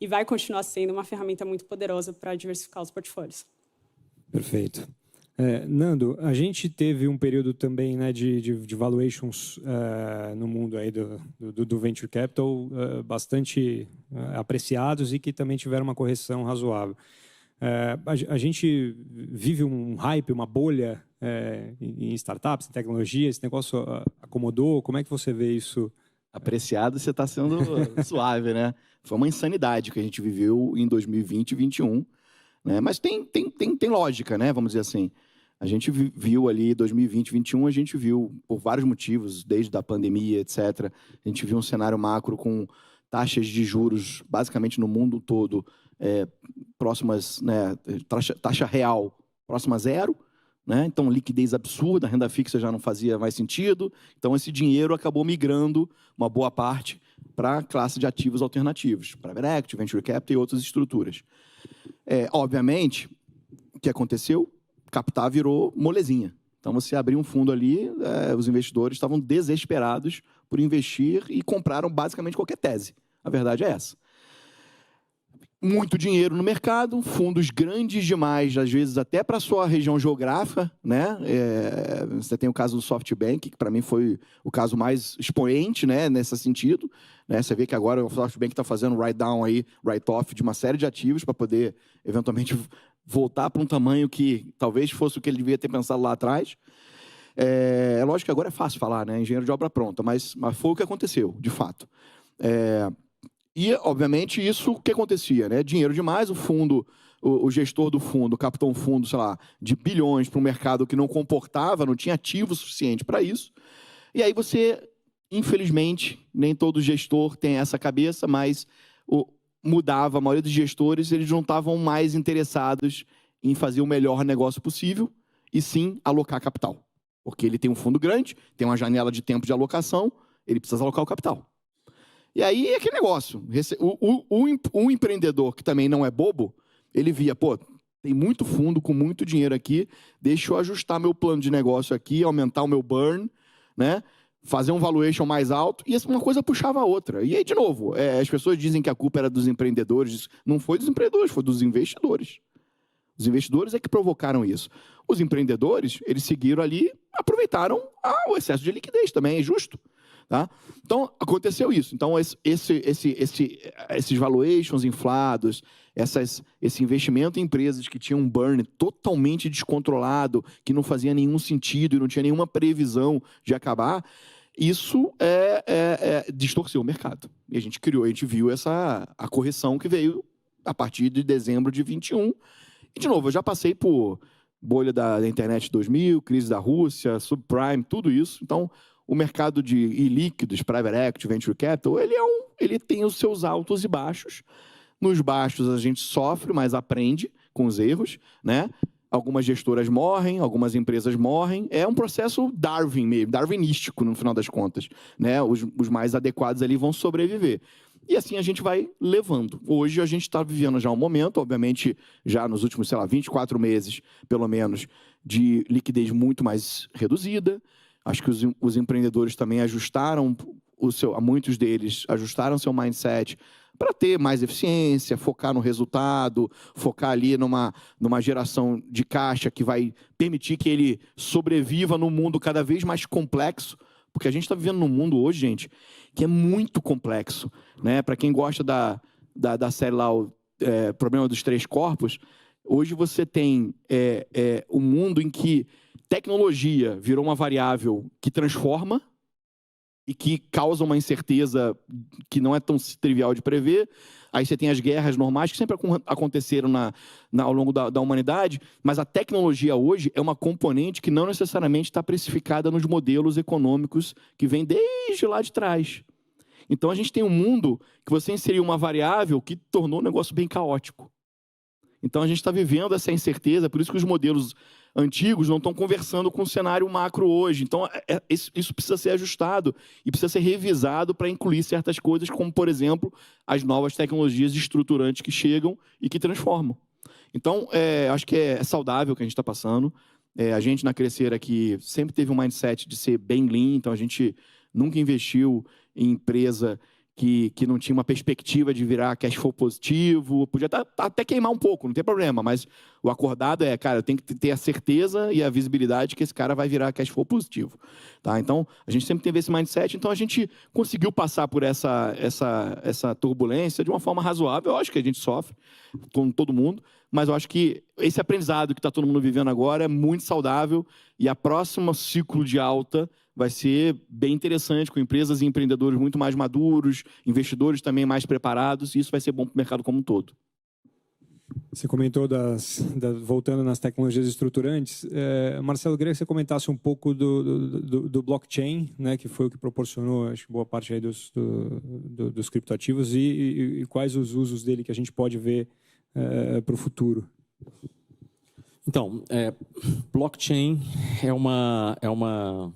e vai continuar sendo uma ferramenta muito poderosa para diversificar os portfólios. Perfeito. Nando, a gente teve um período também, né, de valuations no mundo aí do venture capital bastante apreciados e que também tiveram uma correção razoável. A gente vive um hype, uma bolha em startups, em tecnologia. Esse negócio acomodou? Como é que você vê isso? Apreciado, você está sendo suave, né? Foi uma insanidade que a gente viveu em 2020 e 2021, né? Mas tem lógica, né? Vamos dizer assim. A gente viu ali 2020 e 2021, a gente viu por vários motivos, desde a pandemia, etc. A gente viu um cenário macro com taxas de juros, basicamente no mundo todo, próximas, né, taxa real próxima a zero, né? Então, liquidez absurda, a renda fixa já não fazia mais sentido. Então, esse dinheiro acabou migrando, uma boa parte, para a classe de ativos alternativos, private equity, venture capital e outras estruturas. Obviamente, o que aconteceu? Captar virou molezinha. Então, você abriu um fundo ali, os investidores estavam desesperados por investir e compraram basicamente qualquer tese. A verdade é essa. muito dinheiro no mercado, fundos grandes demais, às vezes até para a sua região geográfica, né? Você tem o caso do SoftBank, que para mim foi o caso mais expoente, né, nesse sentido. Né? Você vê que agora o SoftBank está fazendo write-down aí, write-off de uma série de ativos para poder, eventualmente, voltar para um tamanho que talvez fosse o que ele devia ter pensado lá atrás. É lógico que agora é fácil falar, né? Engenheiro de obra pronta, mas foi o que aconteceu, de fato. E, obviamente, isso o que acontecia, né? Dinheiro demais, o gestor do fundo captou um fundo, sei lá, de bilhões para um mercado que não comportava, não tinha ativo suficiente para isso. E aí você, infelizmente, nem todo gestor tem essa cabeça, mas mudava, a maioria dos gestores, eles não estavam mais interessados em fazer o melhor negócio possível, e sim alocar capital. Porque ele tem um fundo grande, tem uma janela de tempo de alocação, ele precisa alocar o capital. E aí é aquele negócio. O empreendedor, que também não é bobo, ele via, pô, tem muito fundo com muito dinheiro aqui, deixa eu ajustar meu plano de negócio aqui, aumentar o meu burn, né? Fazer um valuation mais alto, e uma coisa puxava a outra. E aí, de novo, as pessoas dizem que a culpa era dos empreendedores. Não foi dos empreendedores, foi dos investidores. Os investidores é que provocaram isso. Os empreendedores, eles seguiram ali, aproveitaram o excesso de liquidez também, é justo. Tá? Então, aconteceu isso. Então, esses valuations inflados, esse investimento em empresas que tinham um burn totalmente descontrolado, que não fazia nenhum sentido e não tinha nenhuma previsão de acabar, isso distorceu o mercado. E a gente viu a correção que veio a partir de dezembro de 21. E, de novo, eu já passei por bolha da internet 2000, crise da Rússia, subprime, tudo isso. Então, o mercado de ilíquidos, private equity, venture capital, ele tem os seus altos e baixos. Nos baixos a gente sofre, mas aprende com os erros, né? Algumas gestoras morrem, algumas empresas morrem. É um processo Darwin mesmo, darwinístico no final das contas, né? Os mais adequados ali vão sobreviver. E assim a gente vai levando. Hoje a gente está vivendo já um momento, obviamente, já nos últimos, 24 meses, pelo menos, de liquidez muito mais reduzida. Acho que os empreendedores também ajustaram muitos deles ajustaram seu mindset para ter mais eficiência, focar no resultado, focar ali numa geração de caixa que vai permitir que ele sobreviva num mundo cada vez mais complexo, porque a gente está vivendo num mundo hoje, gente, que é muito complexo, né? Para quem gosta da série lá, o Problema dos Três Corpos, hoje você tem um mundo em que tecnologia virou uma variável que transforma e que causa uma incerteza que não é tão trivial de prever. Aí você tem as guerras normais que sempre aconteceram ao longo da humanidade, mas a tecnologia hoje é uma componente que não necessariamente está precificada nos modelos econômicos que vem desde lá de trás. Então a gente tem um mundo que você inseriu uma variável que tornou o negócio bem caótico. Então a gente está vivendo essa incerteza, por isso que os modelos antigos não estão conversando com o cenário macro hoje. Então, isso precisa ser ajustado e precisa ser revisado para incluir certas coisas, como, por exemplo, as novas tecnologias estruturantes que chegam e que transformam. Então, acho que é saudável o que a gente está passando. A gente, na Crescer aqui, sempre teve um mindset de ser bem lean, então a gente nunca investiu em empresa que não tinha uma perspectiva de virar cash flow positivo, podia até queimar um pouco, não tem problema, mas o acordado cara, eu tenho que ter a certeza e a visibilidade que esse cara vai virar cash flow positivo. Tá? Então, a gente sempre teve esse mindset, então a gente conseguiu passar por essa turbulência de uma forma razoável. Eu acho que a gente sofre, com todo mundo, mas eu acho que esse aprendizado que está todo mundo vivendo agora é muito saudável e a próxima ciclo de alta vai ser bem interessante, com empresas e empreendedores muito mais maduros, investidores também mais preparados, e isso vai ser bom para o mercado como um todo. Você comentou voltando nas tecnologias estruturantes. Marcelo, eu queria que você comentasse um pouco do blockchain, né, que foi o que proporcionou, acho que boa parte aí dos criptoativos e quais os usos dele que a gente pode ver para o futuro. Então, blockchain é uma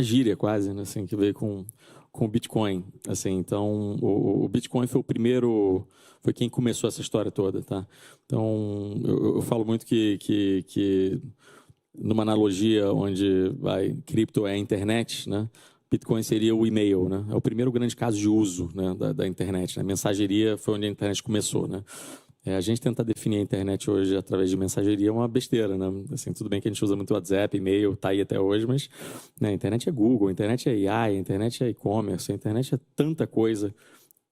gíria quase, né, assim, que veio com o Bitcoin. Assim, então, o Bitcoin foi foi quem começou essa história toda, tá? Então, eu falo muito que numa analogia onde cripto é a internet, né? Bitcoin seria o e-mail, né? É o primeiro grande caso de uso, né, da internet. Né? Mensageria foi onde a internet começou, né? A gente tentar definir a internet hoje através de mensageria é uma besteira, né? Assim, tudo bem que a gente usa muito WhatsApp, e-mail, tá aí até hoje, mas né, a internet é Google, a internet é AI, a internet é e-commerce, a internet é tanta coisa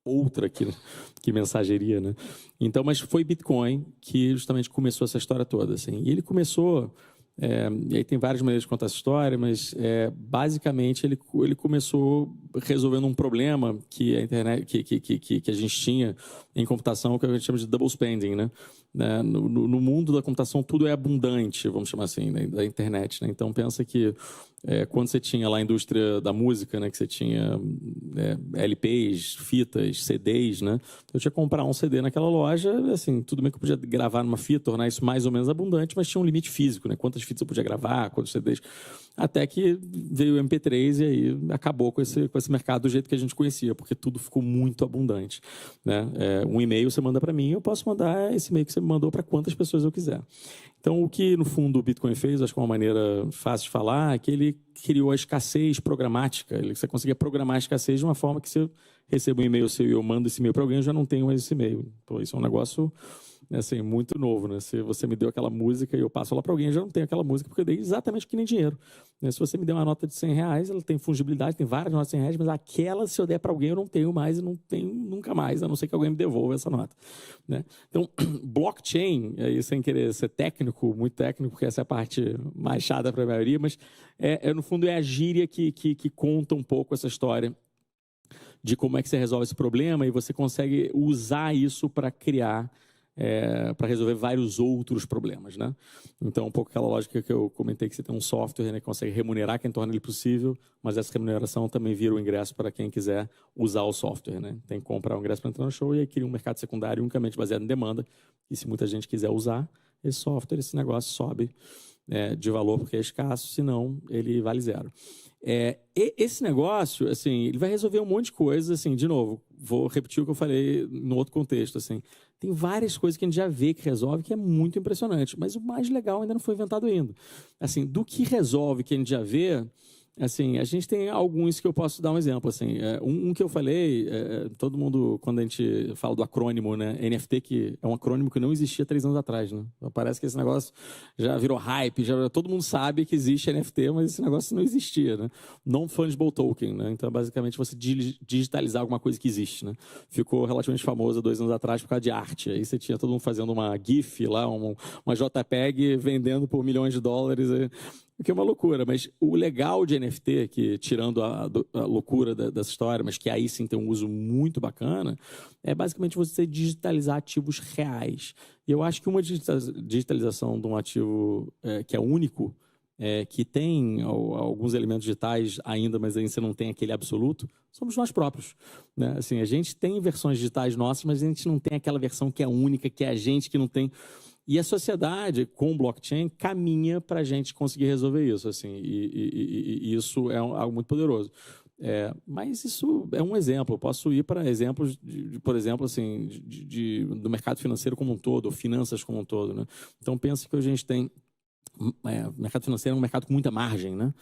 outra que mensageria, né? Então, mas foi Bitcoin que justamente começou essa história toda, assim. E ele começou... e aí tem várias maneiras de contar essa história, mas basicamente ele começou resolvendo um problema que a internet, que a gente tinha em computação, que a gente chama de double spending, né? No mundo da computação tudo é abundante, vamos chamar assim, né? Da internet, né? Então pensa que quando você tinha lá a indústria da música, né? Que você tinha LPs, fitas, CDs, né? Eu tinha que comprar um CD naquela loja, assim, tudo bem que eu podia gravar numa fita, tornar isso mais ou menos abundante, mas tinha um limite físico, né? Quantas fitas eu podia gravar, quantos CDs, até que veio o MP3 e aí acabou com esse mercado do jeito que a gente conhecia, porque tudo ficou muito abundante, né? Um e-mail você manda para mim, eu posso mandar esse e-mail que você me mandou para quantas pessoas eu quiser. Então, o que, no fundo, o Bitcoin fez, acho que é uma maneira fácil de falar, é que ele criou a escassez programática. Você conseguia programar a escassez de uma forma que se eu recebo um e-mail seu e eu mando esse e-mail para alguém, eu já não tenho mais esse e-mail. Pô, isso é um negócio... assim, muito novo, né? Se você me deu aquela música e eu passo lá para alguém, eu já não tenho aquela música, porque eu dei exatamente que nem dinheiro. Né? Se você me der uma nota de R$100, ela tem fungibilidade, tem várias notas de R$100, mas aquela, se eu der para alguém, eu não tenho mais e não tenho nunca mais, a não ser que alguém me devolva essa nota. Né? Então, blockchain, aí sem querer ser técnico, muito técnico, porque essa é a parte mais chata para a maioria, mas no fundo é a gíria que conta um pouco essa história de como é que você resolve esse problema e você consegue usar isso para criar para resolver vários outros problemas, né? Então, um pouco aquela lógica que eu comentei, que você tem um software, né, que consegue remunerar quem torna ele possível, mas essa remuneração também vira o ingresso para quem quiser usar o software, né? Tem que comprar um ingresso para entrar no show e aí cria um mercado secundário unicamente baseado em demanda, e se muita gente quiser usar esse software, esse negócio sobe de valor porque é escasso, senão ele vale zero. Esse negócio, assim, ele vai resolver um monte de coisas, assim, de novo, vou repetir o que eu falei no outro contexto, assim, tem várias coisas que a gente já vê que resolve, que é muito impressionante, mas o mais legal ainda não foi inventado ainda. Assim, do que resolve que a gente já vê, assim, a gente tem alguns que eu posso dar um exemplo, assim, um que eu falei, todo mundo, quando a gente fala do acrônimo, né, NFT, que é um acrônimo que não existia 3 anos atrás, né, parece que esse negócio já virou hype, todo mundo sabe que existe NFT, mas esse negócio não existia, né, Non-Fungible Token, né, então basicamente você digitalizar alguma coisa que existe, né, ficou relativamente famoso 2 anos atrás por causa de arte, aí você tinha todo mundo fazendo uma GIF lá, uma JPEG vendendo por milhões de dólares, o que é uma loucura, mas o legal de NFT, que tirando a loucura dessa história, mas que aí sim tem um uso muito bacana, é basicamente você digitalizar ativos reais. E eu acho que uma digitalização de um ativo que é único, que tem alguns elementos digitais ainda, mas ainda você não tem aquele absoluto, somos nós próprios. Né? Assim, a gente tem versões digitais nossas, mas a gente não tem aquela versão que é única, que é a gente que não tem... E a sociedade, com o blockchain, caminha para a gente conseguir resolver isso. Assim, e isso é algo muito poderoso. Mas isso é um exemplo. Eu posso ir para exemplos, por exemplo, assim, do mercado financeiro como um todo, ou finanças como um todo. Né? Então, pensa que a gente tem... o mercado financeiro é um mercado com muita margem, né?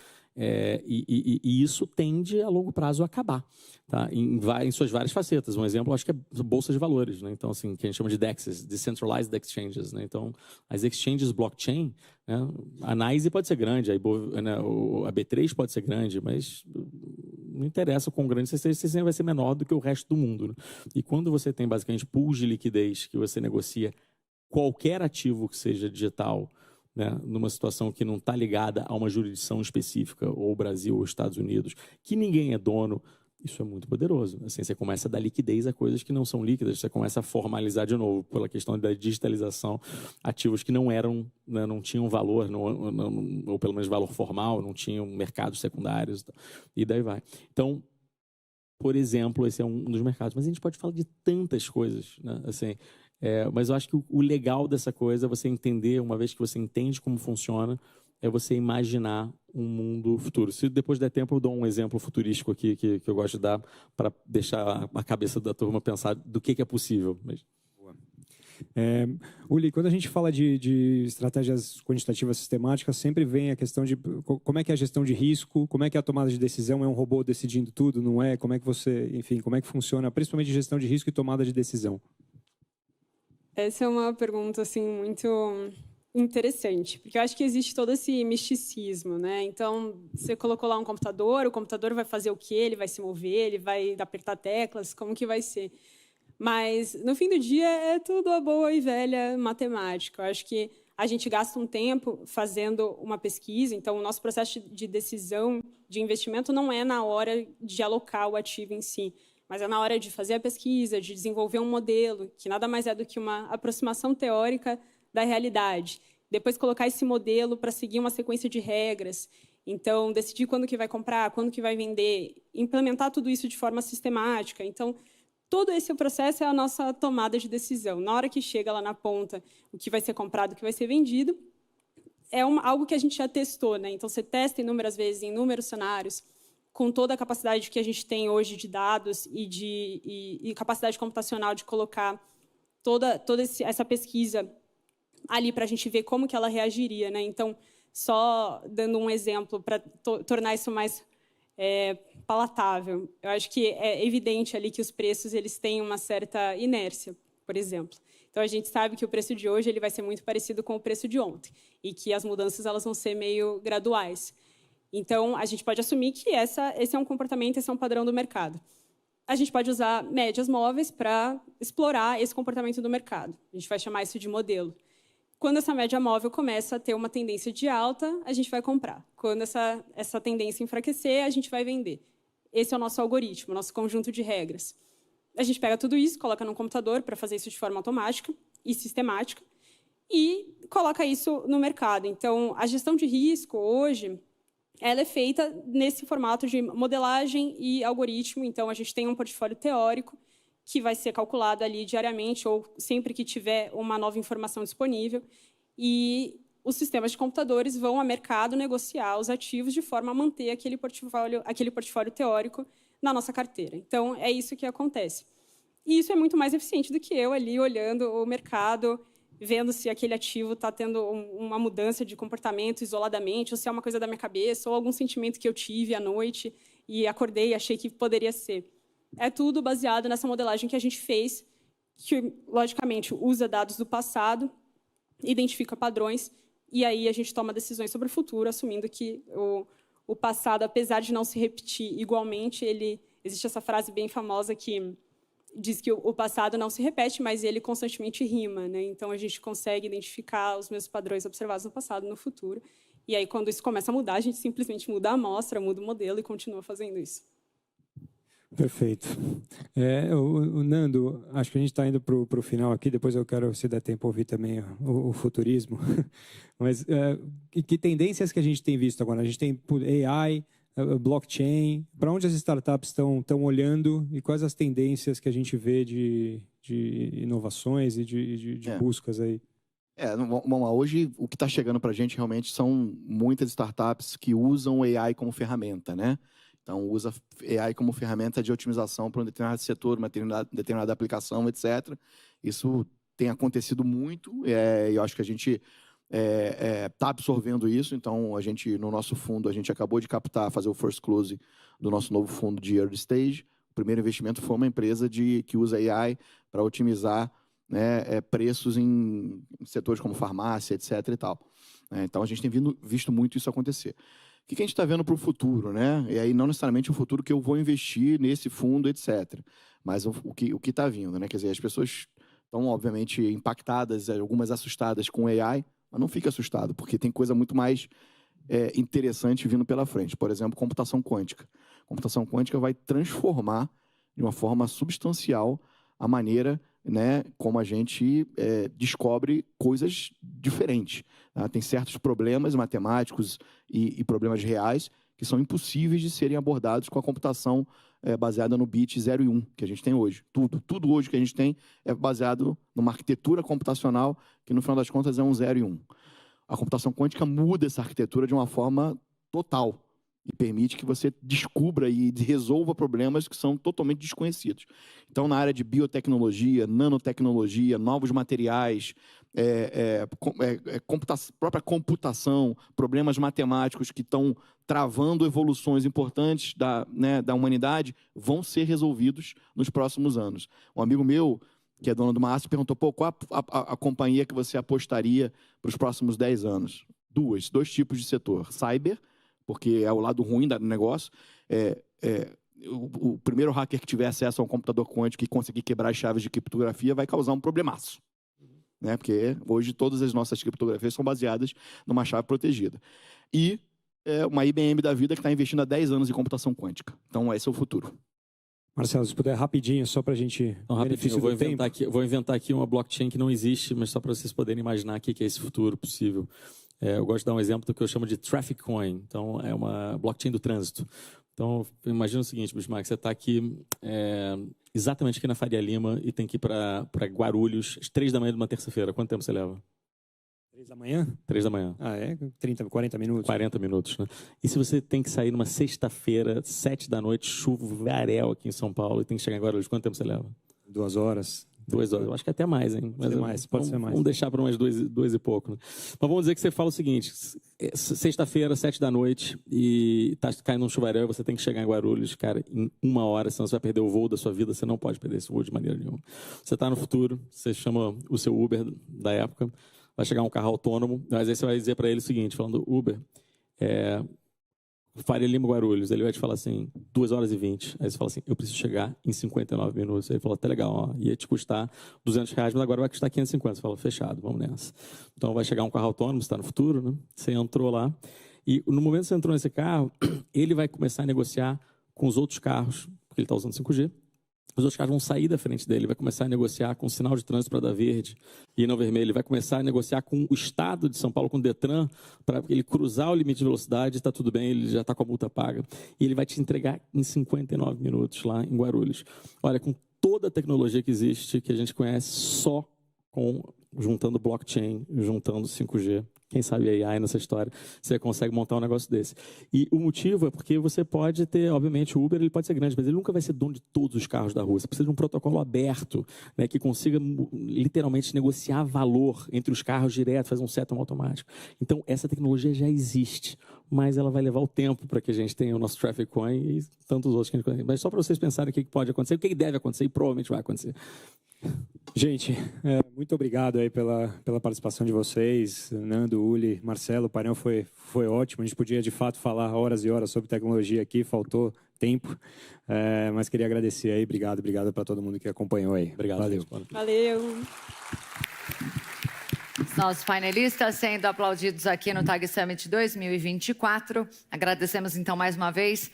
E isso tende a longo prazo a acabar, tá? Em suas várias facetas. Um exemplo, acho que é a bolsa de valores, né? Então, assim, que a gente chama de DEXs, Decentralized Exchanges, né? Então, as exchanges blockchain, né? A NYSE pode ser grande, a B3 pode ser grande, mas não interessa o quão grande você seja, você sempre vai ser menor do que o resto do mundo, né? E quando você tem basicamente pools de liquidez que você negocia qualquer ativo que seja digital, né, numa situação que não está ligada a uma jurisdição específica, ou Brasil ou Estados Unidos, que ninguém é dono, isso é muito poderoso. Assim, você começa a dar liquidez a coisas que não são líquidas, você começa a formalizar de novo, pela questão da digitalização, ativos que não eram, né, não tinham valor, ou pelo menos valor formal, não tinham mercados secundários, e daí vai. Então, por exemplo, esse é um dos mercados, mas a gente pode falar de tantas coisas, né? Assim, mas eu acho que o legal dessa coisa é você entender, uma vez que você entende como funciona, é você imaginar um mundo futuro. Se depois der tempo, eu dou um exemplo futurístico aqui que eu gosto de dar para deixar a cabeça da turma pensar do que é possível. Uli, quando a gente fala de estratégias quantitativas sistemáticas, sempre vem a questão de como é que é a gestão de risco, como é que é a tomada de decisão, é um robô decidindo tudo, não é? Como é que você, enfim, como é que funciona, principalmente gestão de risco e tomada de decisão? Essa é uma pergunta assim muito interessante, porque eu acho que existe todo esse misticismo, né? Então, você colocou lá um computador, o computador vai fazer o quê? Ele vai se mover, ele vai apertar teclas, como que vai ser? Mas, no fim do dia, é tudo a boa e velha matemática. Eu acho que a gente gasta um tempo fazendo uma pesquisa, então o nosso processo de decisão de investimento não é na hora de alocar o ativo em si, mas é na hora de fazer a pesquisa, de desenvolver um modelo, que nada mais é do que uma aproximação teórica da realidade. Depois colocar esse modelo para seguir uma sequência de regras. Então, decidir quando que vai comprar, quando que vai vender, implementar tudo isso de forma sistemática. Então, todo esse processo é a nossa tomada de decisão. Na hora que chega lá na ponta o que vai ser comprado, o que vai ser vendido, é algo que a gente já testou, né? Então, você testa inúmeras vezes, em inúmeros cenários, com toda a capacidade que a gente tem hoje de dados e capacidade computacional de colocar toda essa pesquisa ali para a gente ver como que ela reagiria, né? Então, só dando um exemplo para tornar isso mais palatável, eu acho que é evidente ali que os preços eles têm uma certa inércia, por exemplo. Então, a gente sabe que o preço de hoje ele vai ser muito parecido com o preço de ontem e que as mudanças elas vão ser meio graduais. Então, a gente pode assumir que esse é um comportamento, esse é um padrão do mercado. A gente pode usar médias móveis para explorar esse comportamento do mercado. A gente vai chamar isso de modelo. Quando essa média móvel começa a ter uma tendência de alta, a gente vai comprar. Quando essa tendência enfraquecer, a gente vai vender. Esse é o nosso algoritmo, o nosso conjunto de regras. A gente pega tudo isso, coloca no computador para fazer isso de forma automática e sistemática e coloca isso no mercado. Então, a gestão de risco hoje ela é feita nesse formato de modelagem e algoritmo. Então, a gente tem um portfólio teórico que vai ser calculado ali diariamente ou sempre que tiver uma nova informação disponível. E os sistemas de computadores vão ao mercado negociar os ativos de forma a manter aquele portfólio teórico na nossa carteira. Então, é isso que acontece. E isso é muito mais eficiente do que eu ali olhando o mercado, vendo se aquele ativo está tendo uma mudança de comportamento isoladamente, ou se é uma coisa da minha cabeça, ou algum sentimento que eu tive à noite e acordei e achei que poderia ser. É tudo baseado nessa modelagem que a gente fez, que, logicamente, usa dados do passado, identifica padrões, e aí a gente toma decisões sobre o futuro, assumindo que o passado, apesar de não se repetir igualmente, existe essa frase bem famosa que diz que o passado não se repete, mas ele constantemente rima, né? Então, a gente consegue identificar os mesmos padrões observados no passado e no futuro. E aí, quando isso começa a mudar, a gente simplesmente muda a amostra, muda o modelo e continua fazendo isso. Perfeito. O Nando, acho que a gente está indo para o final aqui, depois eu quero, se der tempo, ouvir também o futurismo. Mas que tendências que a gente tem visto agora? A gente tem AI, blockchain, para onde as startups estão olhando e quais as tendências que a gente vê de inovações e de buscas aí? Vamos lá. Hoje, o que está chegando para a gente realmente são muitas startups que usam AI como ferramenta, né? Então, usa AI como ferramenta de otimização para um determinado setor, uma determinada aplicação, etc. Isso tem acontecido muito, e eu acho que a gente está absorvendo isso. Então, no nosso fundo, a gente acabou de fazer o first close do nosso novo fundo de early stage. O primeiro investimento foi uma empresa que usa AI para otimizar, né, preços em setores como farmácia, etc. e tal. Então, a gente tem visto muito isso acontecer. O que a gente está vendo para o futuro, né? E aí não necessariamente o futuro que eu vou investir nesse fundo, etc. Mas o que está vindo, né? Quer dizer, as pessoas estão, obviamente, impactadas, algumas assustadas com AI, mas não fique assustado, porque tem coisa muito mais interessante vindo pela frente. Por exemplo, computação quântica. Computação quântica vai transformar de uma forma substancial a maneira, né, como a gente descobre coisas diferentes. Tá? Tem certos problemas matemáticos e problemas reais que são impossíveis de serem abordados com a computação baseada no bit 0 e 1 que a gente tem hoje. Tudo hoje que a gente tem é baseado numa arquitetura computacional que, no final das contas, é um 0 e 1. A computação quântica muda essa arquitetura de uma forma total. e permite que você descubra e resolva problemas que são totalmente desconhecidos. Então, na área de biotecnologia, nanotecnologia, novos materiais, própria computação, problemas matemáticos que estão travando evoluções importantes da humanidade, vão ser resolvidos nos próximos anos. Um amigo meu, que é dono de uma Asp, perguntou, qual a companhia que você apostaria para os próximos 10 anos? Dois tipos de setor. Cyber, porque é o lado ruim do negócio. O primeiro hacker que tiver acesso a um computador quântico e conseguir quebrar as chaves de criptografia vai causar um problemaço. Né? Porque hoje todas as nossas criptografias são baseadas numa chave protegida. E uma IBM da vida que está investindo há 10 anos em computação quântica. Então, esse é o futuro. Marcelo, se puder rapidinho, só para a gente... Rapidinho, vou inventar aqui uma blockchain que não existe, mas só para vocês poderem imaginar o que é esse futuro possível. Eu gosto de dar um exemplo do que eu chamo de Traffic Coin. Então, é uma blockchain do trânsito. Então, imagina o seguinte, Bismarck, você está aqui exatamente aqui na Faria Lima e tem que ir para Guarulhos às 3 da manhã de uma terça-feira. Quanto tempo você leva? 3 da manhã? 3 da manhã. 40 minutos. 40 minutos, né? E se você tem que sair numa sexta-feira, 7 da noite, chuvarel aqui em São Paulo, e tem que chegar em Guarulhos, quanto tempo você leva? 2 horas. 2 horas, eu acho que até mais, hein? Mas pode ser mais. Vamos deixar para umas 2 e pouco. Né? Mas vamos dizer que você fala o seguinte, sexta-feira, 7 da noite, e está caindo um chuvarel, e você tem que chegar em Guarulhos, cara, em 1 hora, senão você vai perder o voo da sua vida, você não pode perder esse voo de maneira nenhuma. Você está no futuro, você chama o seu Uber da época, vai chegar um carro autônomo, mas aí você vai dizer para ele o seguinte, falando, Uber, Faria Lima, Guarulhos. Ele vai te falar assim, 2 horas e 20. Aí você fala assim, eu preciso chegar em 59 minutos. Aí ele falou, tá legal, ó, ia te custar R$200, mas agora vai custar 550. Você fala, fechado, vamos nessa. Então vai chegar um carro autônomo, você está no futuro, né? Você entrou lá, e no momento que você entrou nesse carro, ele vai começar a negociar com os outros carros, porque ele está usando 5G. Os outros carros vão sair da frente dele, vai começar a negociar com o sinal de trânsito para dar verde e não vermelho. Ele vai começar a negociar com o Estado de São Paulo, com o Detran, para ele cruzar o limite de velocidade, está tudo bem, ele já está com a multa paga. E ele vai te entregar em 59 minutos lá em Guarulhos. Olha, com toda a tecnologia que existe, que a gente conhece, só juntando blockchain, juntando 5G. Quem sabe AI nessa história, você consegue montar um negócio desse. E o motivo é porque você pode ter, obviamente, o Uber ele pode ser grande, mas ele nunca vai ser dono de todos os carros da rua. Você precisa de um protocolo aberto, né, que consiga literalmente negociar valor entre os carros direto, fazer um settlement automático. Então, essa tecnologia já existe, mas ela vai levar o tempo para que a gente tenha o nosso Traffic Coin e tantos outros que a gente conhece. Mas só para vocês pensarem o que pode acontecer, o que deve acontecer e provavelmente vai acontecer. Gente, muito obrigado aí pela participação de vocês, Nando, Uli, Marcelo. O painel foi ótimo. A gente podia, de fato, falar horas e horas sobre tecnologia aqui, faltou tempo. Mas queria agradecer aí. Obrigado para todo mundo que acompanhou aí. Obrigado. Valeu. Valeu. Nossos painelistas sendo aplaudidos aqui no TAG Summit 2024. Agradecemos, então, mais uma vez